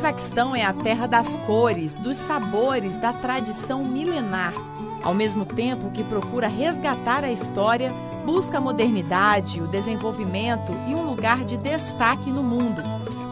Cazaquistão é a terra das cores, dos sabores, da tradição milenar. Ao mesmo tempo que procura resgatar a história, busca a modernidade, o desenvolvimento e um lugar de destaque no mundo.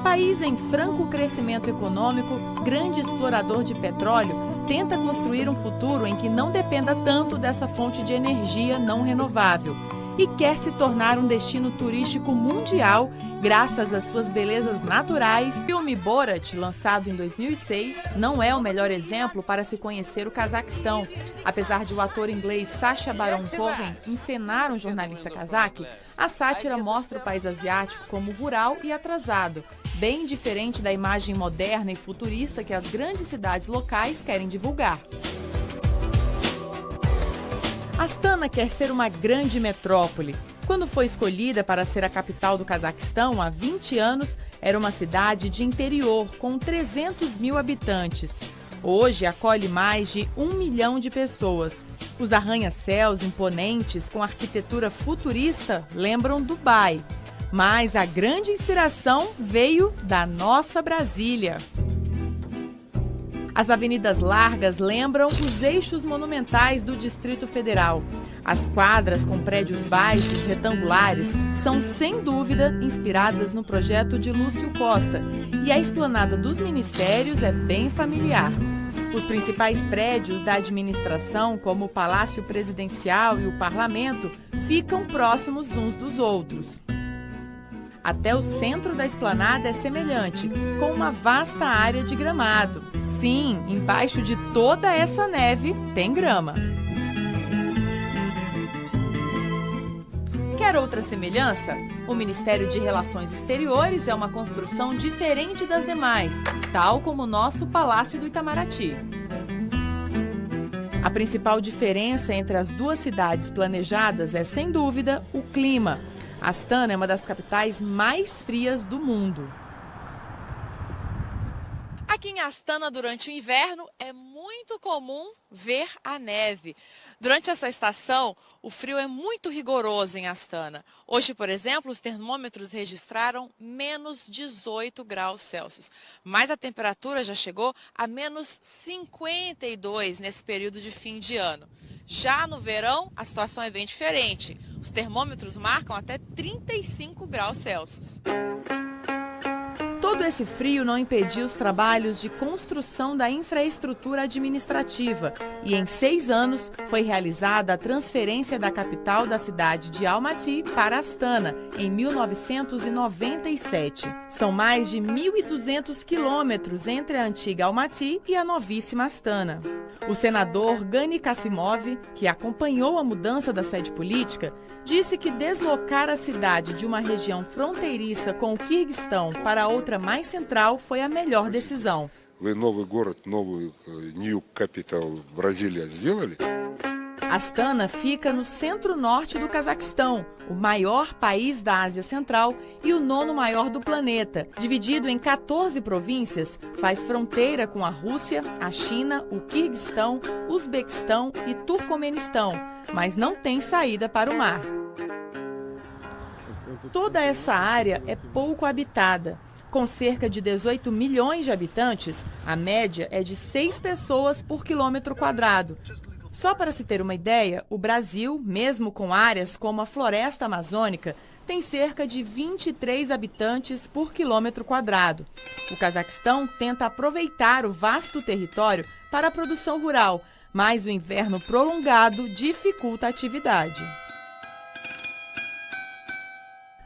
País em franco crescimento econômico, grande explorador de petróleo, tenta construir um futuro em que não dependa tanto dessa fonte de energia não renovável e quer se tornar um destino turístico mundial graças às suas belezas naturais. O filme Borat, lançado em 2006, não é o melhor exemplo para se conhecer o Cazaquistão. Apesar de o ator inglês Sacha Baron Cohen encenar um jornalista cazaque, a sátira mostra o país asiático como rural e atrasado, bem diferente da imagem moderna e futurista que as grandes cidades locais querem divulgar. Astana quer ser uma grande metrópole. Quando foi escolhida para ser a capital do Cazaquistão, há 20 anos, era uma cidade de interior com 300 mil habitantes. Hoje, acolhe mais de 1 milhão de pessoas. Os arranha-céus imponentes com arquitetura futurista lembram Dubai. Mas a grande inspiração veio da nossa Brasília. As avenidas largas lembram os eixos monumentais do Distrito Federal. As quadras com prédios baixos retangulares são, sem dúvida, inspiradas no projeto de Lúcio Costa. E a esplanada dos ministérios é bem familiar. Os principais prédios da administração, como o Palácio Presidencial e o Parlamento, ficam próximos uns dos outros. Até o centro da esplanada é semelhante, com uma vasta área de gramado. Sim, embaixo de toda essa neve tem grama. Quer outra semelhança? O Ministério de Relações Exteriores é uma construção diferente das demais, tal como o nosso Palácio do Itamaraty. A principal diferença entre as duas cidades planejadas é, sem dúvida, o clima. Astana é uma das capitais mais frias do mundo. Aqui em Astana, durante o inverno, é muito comum ver a neve. Durante essa estação, o frio é muito rigoroso em Astana. Hoje, por exemplo, os termômetros registraram menos 18 graus Celsius. Mas a temperatura já chegou a menos 52 nesse período de fim de ano. Já no verão, a situação é bem diferente. Os termômetros marcam até 35 graus Celsius. Todo esse frio não impediu os trabalhos de construção da infraestrutura administrativa e em 6 anos foi realizada a transferência da capital da cidade de Almaty para Astana, em 1997. São mais de 1.200 quilômetros entre a antiga Almaty e a novíssima Astana. O senador Gani Kassimov, que acompanhou a mudança da sede política, disse que deslocar a cidade de uma região fronteiriça com o Quirguistão para outra mais central foi a melhor decisão. Новый город, новую new capital Brasília сделали? Astana fica no centro-norte do Cazaquistão, o maior país da Ásia Central e o 9º maior do planeta. Dividido em 14 províncias, faz fronteira com a Rússia, a China, o Quirguistão, Uzbequistão e Turcomenistão, mas não tem saída para o mar. Toda essa área é pouco habitada. Com cerca de 18 milhões de habitantes, a média é de 6 pessoas por quilômetro quadrado. Só para se ter uma ideia, o Brasil, mesmo com áreas como a floresta amazônica, tem cerca de 23 habitantes por quilômetro quadrado. O Cazaquistão tenta aproveitar o vasto território para a produção rural, mas o inverno prolongado dificulta a atividade.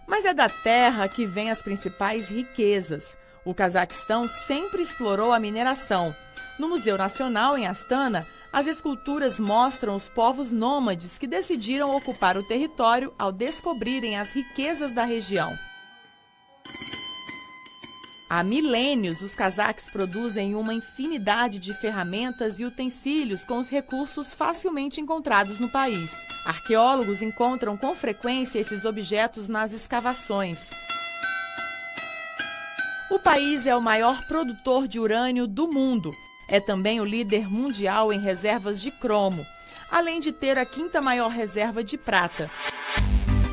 Mas é da terra que vêm as principais riquezas. O Cazaquistão sempre explorou a mineração. No Museu Nacional, em Astana, as esculturas mostram os povos nômades que decidiram ocupar o território ao descobrirem as riquezas da região. Há milênios, os cazaques produzem uma infinidade de ferramentas e utensílios com os recursos facilmente encontrados no país. Arqueólogos encontram com frequência esses objetos nas escavações. O país é o maior produtor de urânio do mundo. É também o líder mundial em reservas de cromo, além de ter a 5ª maior reserva de prata.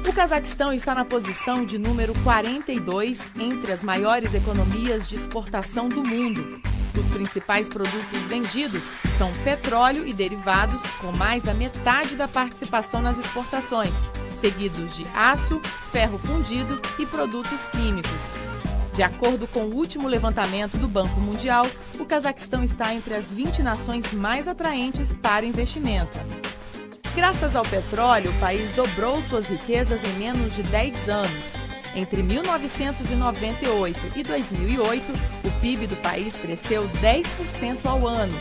O Cazaquistão está na posição de número 42 entre as maiores economias de exportação do mundo. Os principais produtos vendidos são petróleo e derivados, com mais da metade da participação nas exportações, seguidos de aço, ferro fundido e produtos químicos. De acordo com o último levantamento do Banco Mundial, o Cazaquistão está entre as 20 nações mais atraentes para o investimento. Graças ao petróleo, o país dobrou suas riquezas em menos de 10 anos. Entre 1998 e 2008, o PIB do país cresceu 10% ao ano.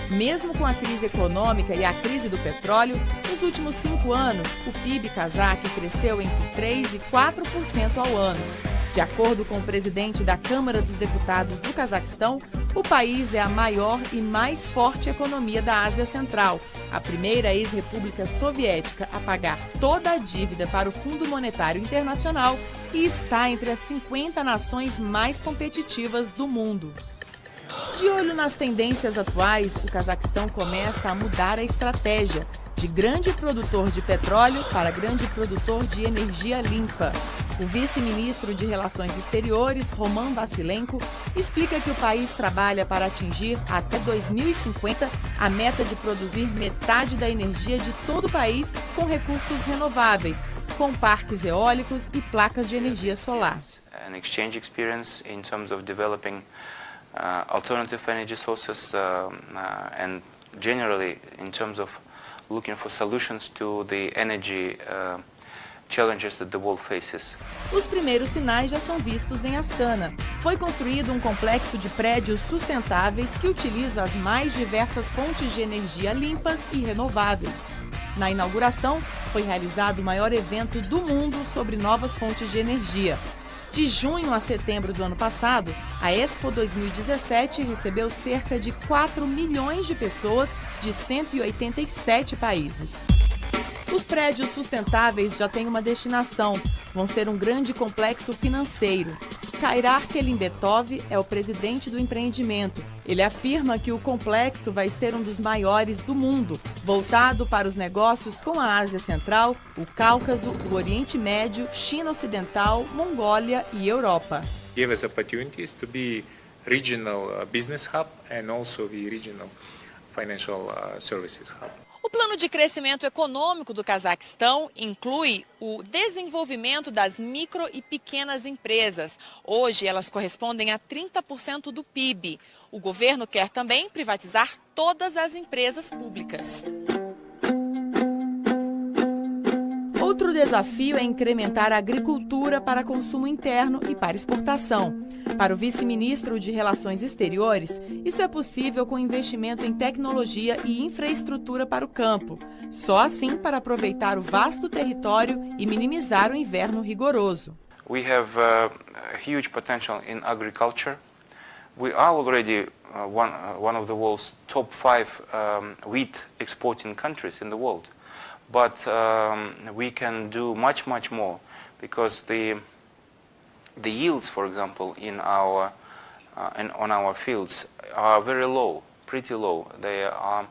Mesmo com a crise econômica e a crise do petróleo, nos últimos 5 anos, o PIB cazaque cresceu entre 3% e 4% ao ano. De acordo com o presidente da Câmara dos Deputados do Cazaquistão, o país é a maior e mais forte economia da Ásia Central, a primeira ex-república soviética a pagar toda a dívida para o Fundo Monetário Internacional e está entre as 50 nações mais competitivas do mundo. De olho nas tendências atuais, o Cazaquistão começa a mudar a estratégia de grande produtor de petróleo para grande produtor de energia limpa. O vice-ministro de Relações Exteriores, Roman Vassilenko, explica que o país trabalha para atingir até 2050 a meta de produzir metade da energia de todo o país com recursos renováveis, com parques eólicos e placas de energia solar. An exchange experience in terms of developing alternative energy sources and generally in terms of looking for solutions to the energy challenges that the world faces. Os primeiros sinais já são vistos em Astana. Foi construído um complexo de prédios sustentáveis que utiliza as mais diversas fontes de energia limpas e renováveis. Na inauguração, foi realizado o maior evento do mundo sobre novas fontes de energia. De junho a setembro do ano passado, a Expo 2017 recebeu cerca de 4 milhões de pessoas de 187 países. Os prédios sustentáveis já têm uma destinação, vão ser um grande complexo financeiro. Kairar Kelimbetov é o presidente do empreendimento. Ele afirma que o complexo vai ser um dos maiores do mundo, voltado para os negócios com a Ásia Central, o Cáucaso, o Oriente Médio, China Ocidental, Mongólia e Europa. Give us opportunities to be regional business hub and also the regional financial services hub. O plano de crescimento econômico do Cazaquistão inclui o desenvolvimento das micro e pequenas empresas. Hoje, elas correspondem a 30% do PIB. O governo quer também privatizar todas as empresas públicas. Outro desafio é incrementar a agricultura para consumo interno e para exportação. Para o vice-ministro de Relações Exteriores, isso é possível com investimento em tecnologia e infraestrutura para o campo. Só assim para aproveitar o vasto território e minimizar o inverno rigoroso. We have a huge potential in agriculture. We are already one of the world's top 5 wheat exporting countries in the world. But we can do much more because the yields, for example, on our fields are very low, pretty low. They are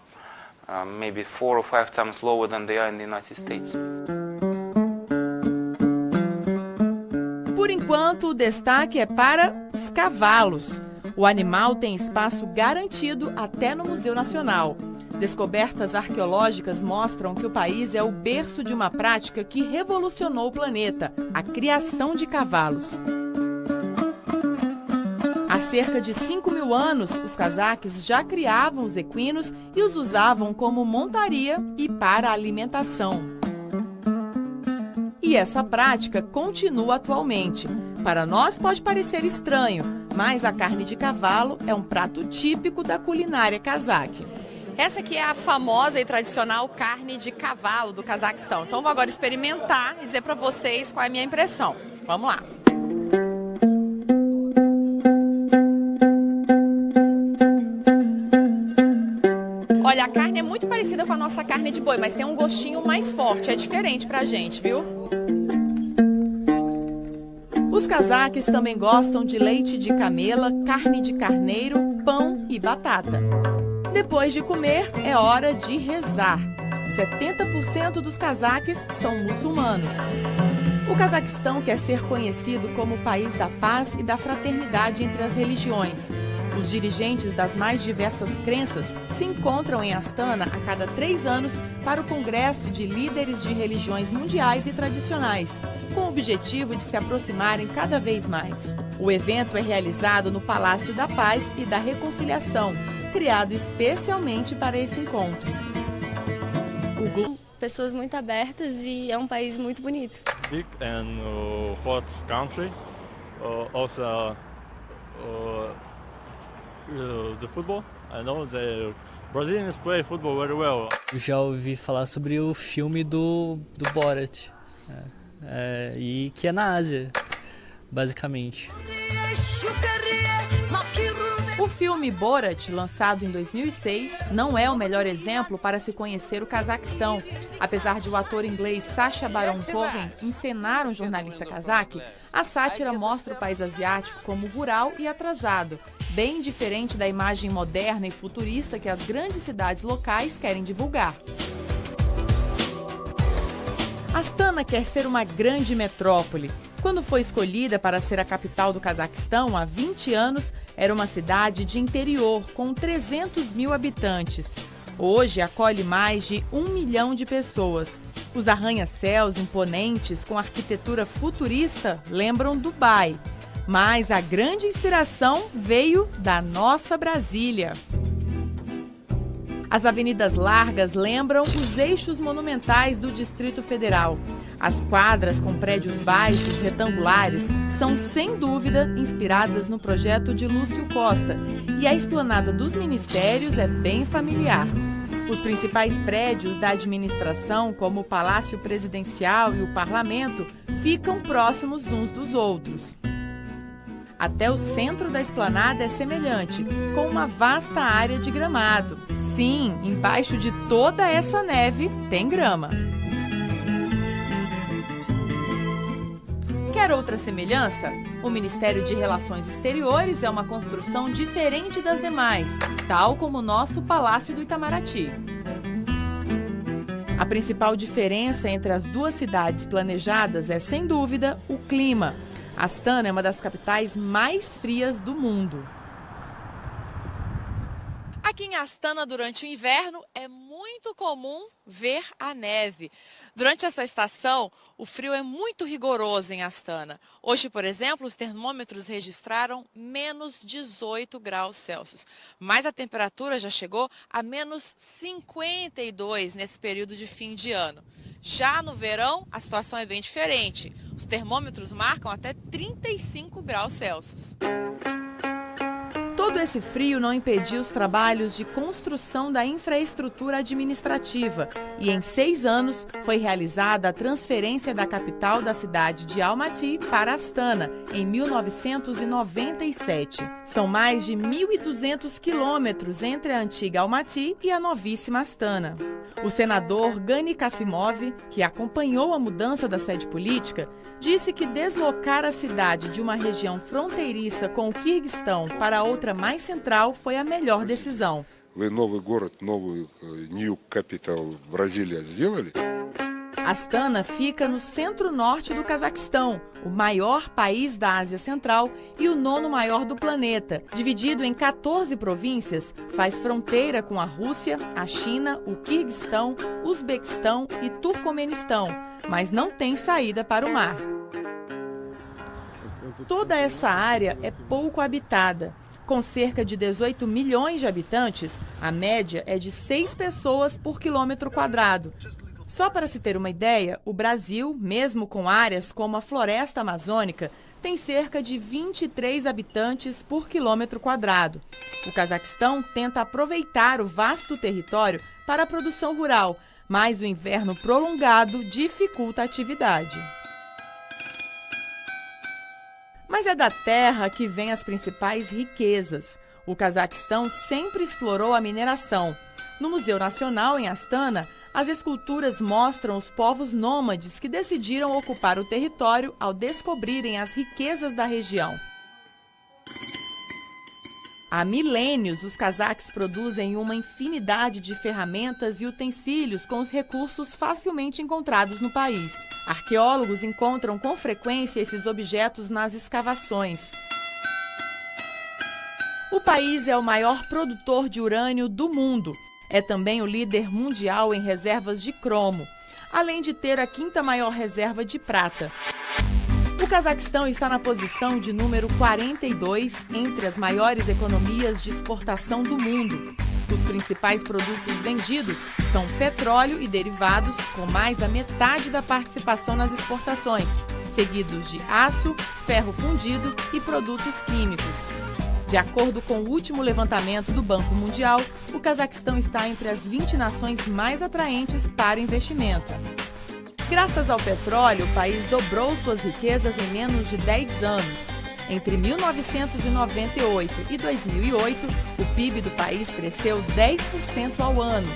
maybe 4 or 5 times lower than they are in the United States. Por enquanto, o destaque é para os cavalos. O animal tem espaço garantido até no Museu Nacional. Descobertas arqueológicas mostram que o país é o berço de uma prática que revolucionou o planeta, a criação de cavalos. Há cerca de 5.000 anos, os cazaques já criavam os equinos e os usavam como montaria e para alimentação. E essa prática continua atualmente. Para nós pode parecer estranho, mas a carne de cavalo é um prato típico da culinária cazaque. Essa aqui é a famosa e tradicional carne de cavalo do Cazaquistão. Então vou agora experimentar e dizer para vocês qual é a minha impressão. Vamos lá. Olha, a carne é muito parecida com a nossa carne de boi, mas tem um gostinho mais forte. É diferente pra gente, viu? Os cazaques também gostam de leite de camela, carne de carneiro, pão e batata. Depois de comer, é hora de rezar. 70% dos cazaques são muçulmanos. O Cazaquistão quer ser conhecido como o país da paz e da fraternidade entre as religiões. Os dirigentes das mais diversas crenças se encontram em Astana a cada 3 anos para o Congresso de Líderes de Religiões Mundiais e Tradicionais, com o objetivo de se aproximarem cada vez mais. O evento é realizado no Palácio da Paz e da Reconciliação, criado especialmente para esse encontro. Pessoas muito abertas e é um país muito bonito. Big and hot country. Also the football. I know the Brazilians play football very well. Já ouvi falar sobre o filme do Borat, e que é na Ásia, basicamente. O filme Borat, lançado em 2006, não é o melhor exemplo para se conhecer o Cazaquistão. Apesar de o ator inglês Sacha Baron Cohen encenar um jornalista cazaque, a sátira mostra o país asiático como rural e atrasado, bem diferente da imagem moderna e futurista que as grandes cidades locais querem divulgar. Astana quer ser uma grande metrópole. Quando foi escolhida para ser a capital do Cazaquistão, há 20 anos, era uma cidade de interior com 300 mil habitantes. Hoje acolhe mais de 1 milhão de pessoas. Os arranha-céus imponentes com arquitetura futurista lembram Dubai. Mas a grande inspiração veio da nossa Brasília. As avenidas largas lembram os eixos monumentais do Distrito Federal. As quadras com prédios baixos, retangulares, são sem dúvida inspiradas no projeto de Lúcio Costa. E a esplanada dos ministérios é bem familiar. Os principais prédios da administração, como o Palácio Presidencial e o Parlamento, ficam próximos uns dos outros. Até o centro da esplanada é semelhante, com uma vasta área de gramado. Sim, embaixo de toda essa neve tem grama. Quer outra semelhança? O Ministério de Relações Exteriores é uma construção diferente das demais, tal como o nosso Palácio do Itamaraty. A principal diferença entre as duas cidades planejadas é, sem dúvida, o clima. Astana é uma das capitais mais frias do mundo. Aqui em Astana, durante o inverno, é muito comum ver a neve. Durante essa estação, o frio é muito rigoroso em Astana. Hoje, por exemplo, os termômetros registraram menos 18 graus Celsius. Mas a temperatura já chegou a menos 52 nesse período de fim de ano. Já no verão, a situação é bem diferente. Os termômetros marcam até 35 graus Celsius. Todo esse frio não impediu os trabalhos de construção da infraestrutura administrativa e em 6 anos foi realizada a transferência da capital da cidade de Almaty para Astana, em 1997. São mais de 1.200 quilômetros entre a antiga Almaty e a novíssima Astana. O senador Gani Kassimov, que acompanhou a mudança da sede política, disse que deslocar a cidade de uma região fronteiriça com o Quirguistão para outra mais central foi a melhor decisão. Новый город, новую new capital Brasília сделали? Astana fica no centro-norte do Cazaquistão, o maior país da Ásia Central e o 9º maior do planeta. Dividido em 14 províncias, faz fronteira com a Rússia, a China, o Quirguistão, Uzbequistão e Turcomenistão, mas não tem saída para o mar. Toda essa área é pouco habitada. Com cerca de 18 milhões de habitantes, a média é de 6 pessoas por quilômetro quadrado. Só para se ter uma ideia, o Brasil, mesmo com áreas como a floresta amazônica, tem cerca de 23 habitantes por quilômetro quadrado. O Cazaquistão tenta aproveitar o vasto território para a produção rural, mas o inverno prolongado dificulta a atividade. Mas é da terra que vêm as principais riquezas. O Cazaquistão sempre explorou a mineração. No Museu Nacional, em Astana, as esculturas mostram os povos nômades que decidiram ocupar o território ao descobrirem as riquezas da região. Há milênios, os cazaques produzem uma infinidade de ferramentas e utensílios com os recursos facilmente encontrados no país. Arqueólogos encontram com frequência esses objetos nas escavações. O país é o maior produtor de urânio do mundo. É também o líder mundial em reservas de cromo, além de ter a quinta maior reserva de prata. O Cazaquistão está na posição de número 42 entre as maiores economias de exportação do mundo. Os principais produtos vendidos são petróleo e derivados, com mais da metade da participação nas exportações, seguidos de aço, ferro fundido e produtos químicos. De acordo com o último levantamento do Banco Mundial, o Cazaquistão está entre as 20 nações mais atraentes para o investimento. Graças ao petróleo, o país dobrou suas riquezas em menos de 10 anos. Entre 1998 e 2008, o PIB do país cresceu 10% ao ano.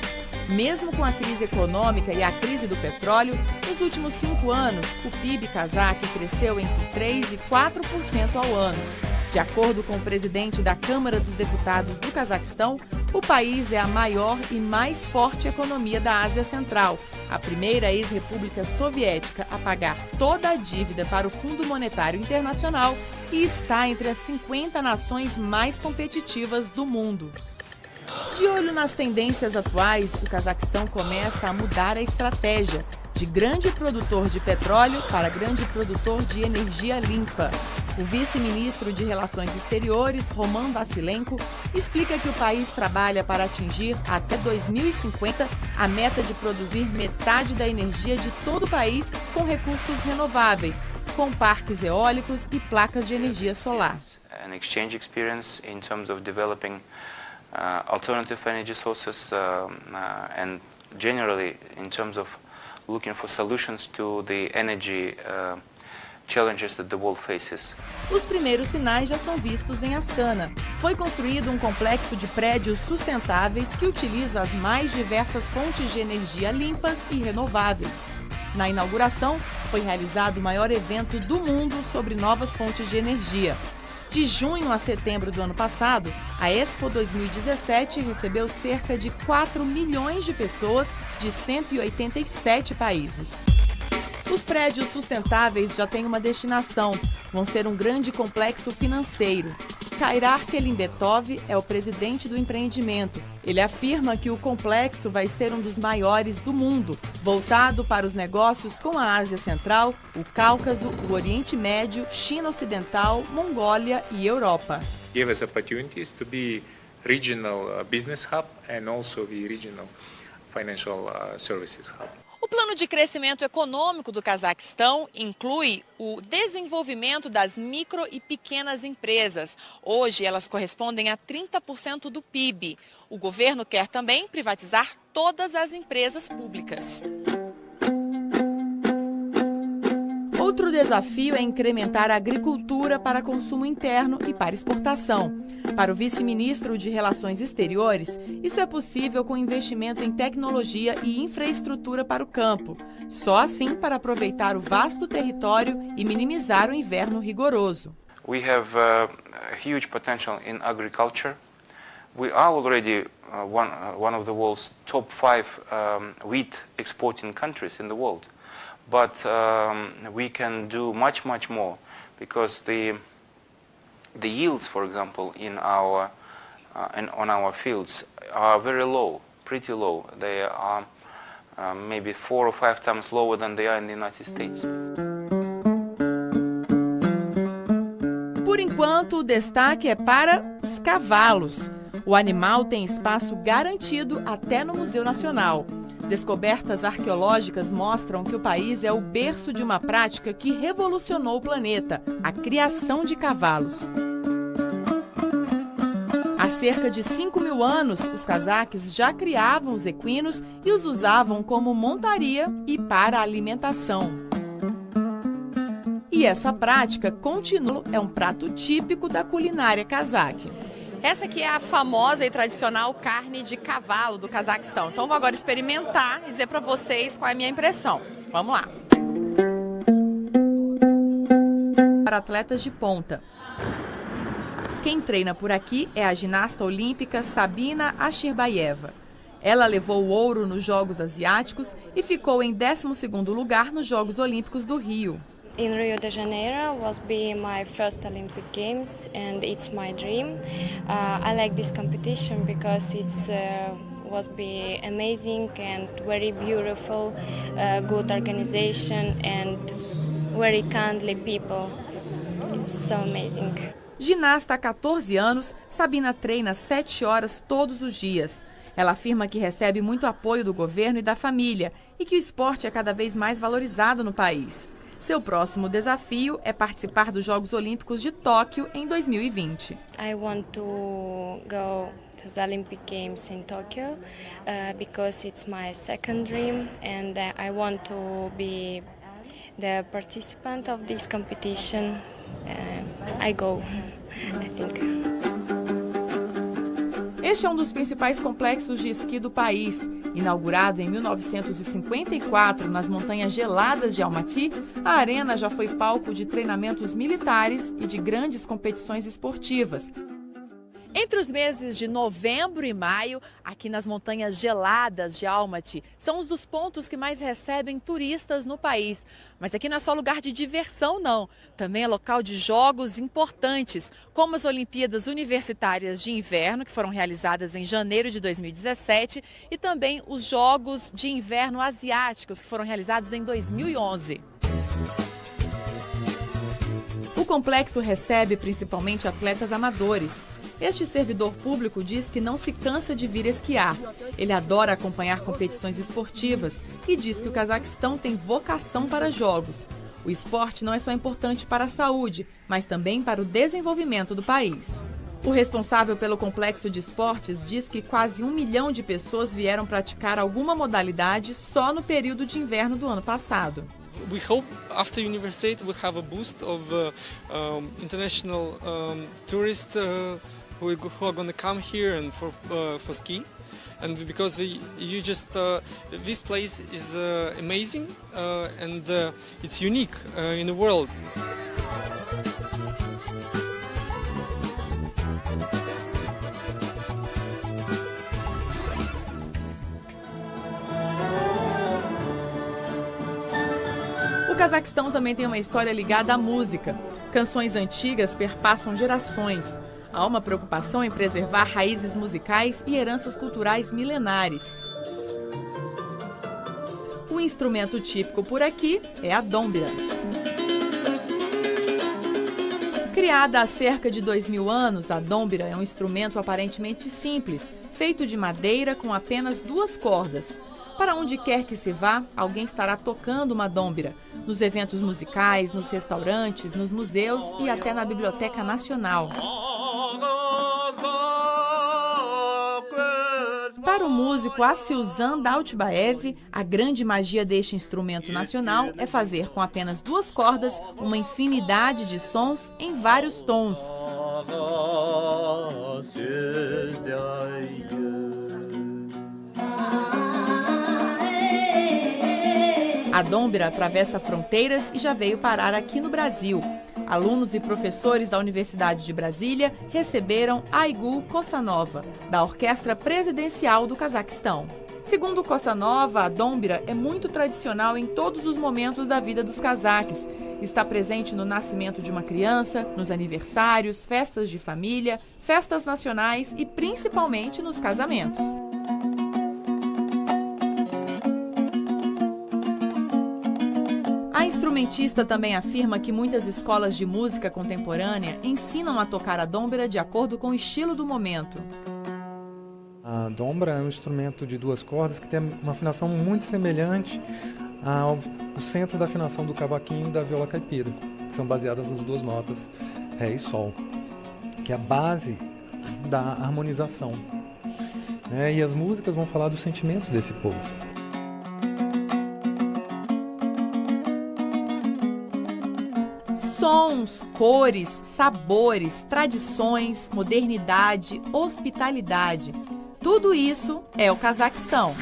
Mesmo com a crise econômica e a crise do petróleo, nos últimos 5 anos, o PIB cazaque cresceu entre 3% e 4% ao ano. De acordo com o presidente da Câmara dos Deputados do Cazaquistão, o país é a maior e mais forte economia da Ásia Central, a primeira ex-república soviética a pagar toda a dívida para o Fundo Monetário Internacional e está entre as 50 nações mais competitivas do mundo. De olho nas tendências atuais, o Cazaquistão começa a mudar a estratégia de grande produtor de petróleo para grande produtor de energia limpa. O vice-ministro de Relações Exteriores, Roman Vasilenko, explica que o país trabalha para atingir até 2050 a meta de produzir metade da energia de todo o país com recursos renováveis, com parques eólicos e placas de energia solar. An exchange experience in terms of developing alternative energy sources and generally in terms of looking for solutions to the energy challenges that the world faces. Os primeiros sinais já são vistos em Astana. Foi construído um complexo de prédios sustentáveis que utiliza as mais diversas fontes de energia limpas e renováveis. Na inauguração, foi realizado o maior evento do mundo sobre novas fontes de energia. De junho a setembro do ano passado, a Expo 2017 recebeu cerca de 4 milhões de pessoas de 187 países. Os prédios sustentáveis já têm uma destinação, vão ser um grande complexo financeiro. Kairar Kelindetov é o presidente do empreendimento. Ele afirma que o complexo vai ser um dos maiores do mundo, voltado para os negócios com a Ásia Central, o Cáucaso, o Oriente Médio, China Ocidental, Mongólia e Europa. Give us opportunities to be regional business hub and also the regional financial services hub. O plano de crescimento econômico do Cazaquistão inclui o desenvolvimento das micro e pequenas empresas. Hoje, elas correspondem a 30% do PIB. O governo quer também privatizar todas as empresas públicas. Outro desafio é incrementar a agricultura para consumo interno e para exportação. Para o vice-ministro de Relações Exteriores, isso é possível com investimento em tecnologia e infraestrutura para o campo. Só assim para aproveitar o vasto território e minimizar o inverno rigoroso. We have a huge potential in agriculture. We are already one of the world's top 5 wheat exporting countries in the world. But we can do much more because the yields, for example, in our on our fields are very low, pretty low. They are maybe 4 or 5 times lower than they are in the United States. Por enquanto, o destaque é para os cavalos. O animal tem espaço garantido até no Museu Nacional. Descobertas arqueológicas mostram que o país é o berço de uma prática que revolucionou o planeta, a criação de cavalos. Há cerca de 5.000 anos, os cazaques já criavam os equinos e os usavam como montaria e para alimentação. E essa prática continua, é um prato típico da culinária cazaque. Essa aqui é a famosa e tradicional carne de cavalo do Cazaquistão. Então vou agora experimentar e dizer para vocês qual é a minha impressão. Vamos lá. Para atletas de ponta. Quem treina por aqui é a ginasta olímpica Sabina Ashirbayeva. Ela levou o ouro nos Jogos Asiáticos e ficou em 12º lugar nos Jogos Olímpicos do Rio. In Rio de Janeiro was be my first Olympic Games and it's my dream. I like this competition because it's was be amazing and very beautiful, good organization and very kindly people. It's so amazing. Ginasta há 14 anos, Sabina treina 7 horas todos os dias. Ela afirma que recebe muito apoio do governo e da família e que o esporte é cada vez mais valorizado no país. Seu próximo desafio é participar dos Jogos Olímpicos de Tóquio em 2020. I want to go to the Olympic Games in Tokyo because it's my second dream and I want to be the participant of this competition. I go, I think. Este é um dos principais complexos de esqui do país. Inaugurado em 1954 nas montanhas geladas de Almaty, a arena já foi palco de treinamentos militares e de grandes competições esportivas. Entre os meses de novembro e maio, aqui nas montanhas geladas de Almaty, são os dos pontos que mais recebem turistas no país. Mas aqui não é só lugar de diversão, não. Também é local de jogos importantes, como as Olimpíadas Universitárias de Inverno, que foram realizadas em janeiro de 2017, e também os Jogos de Inverno Asiáticos, que foram realizados em 2011. O complexo recebe principalmente atletas amadores. Este servidor público diz que não se cansa de vir esquiar. Ele adora acompanhar competições esportivas e diz que o Cazaquistão tem vocação para jogos. O esporte não é só importante para a saúde, mas também para o desenvolvimento do país. O responsável pelo complexo de esportes diz que quase 1 milhão de pessoas vieram praticar alguma modalidade só no período de inverno do ano passado. We hope after university we'll have a boost of international tourists who are going to come here and for ski, and because this place is amazing and it's unique in the world. O Cazaquistão também tem uma história ligada à música. Canções antigas perpassam gerações. Há uma preocupação em preservar raízes musicais e heranças culturais milenares. O instrumento típico por aqui é a dômbira. Criada há cerca de 2000 anos, a dômbira é um instrumento aparentemente simples, feito de madeira com apenas 2 cordas. Para onde quer que se vá, alguém estará tocando uma dômbira. Nos eventos musicais, nos restaurantes, nos museus e até na Biblioteca Nacional. Para o músico Asilzan Daltbaev, a grande magia deste instrumento nacional é fazer com apenas 2 cordas uma infinidade de sons em vários tons. A dômbira atravessa fronteiras e já veio parar aqui no Brasil. Alunos e professores da Universidade de Brasília receberam Aigul Kosanova, da Orquestra Presidencial do Cazaquistão. Segundo Kosanova, a dômbira é muito tradicional em todos os momentos da vida dos cazaques. Está presente no nascimento de uma criança, nos aniversários, festas de família, festas nacionais e principalmente nos casamentos. A instrumentista também afirma que muitas escolas de música contemporânea ensinam a tocar a dômbira de acordo com o estilo do momento. A dômbira é um instrumento de 2 cordas que tem uma afinação muito semelhante ao centro da afinação do cavaquinho e da viola caipira, que são baseadas nas 2 notas Ré e Sol, que é a base da harmonização. E as músicas vão falar dos sentimentos desse povo. Sons, cores, sabores, tradições, modernidade, hospitalidade. Tudo isso é o Cazaquistão.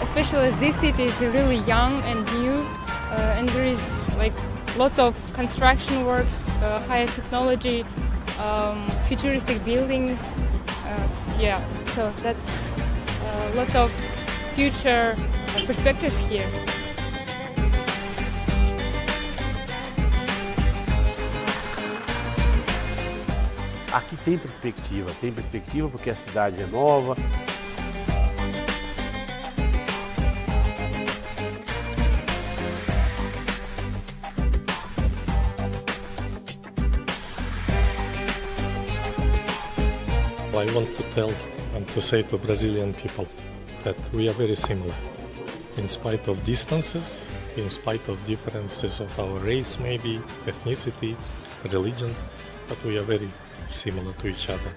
Especially this city is really young and new. and there is like lots of construction works, higher technology, futuristic buildings. Yeah, so that's lots of future perspectives here. Aqui tem perspectiva porque a cidade é nova. I want to tell and to say to Brazilian people that we are very similar. In spite of distances, in spite of differences of our race maybe, ethnicity, religions, but we are very similar to each other.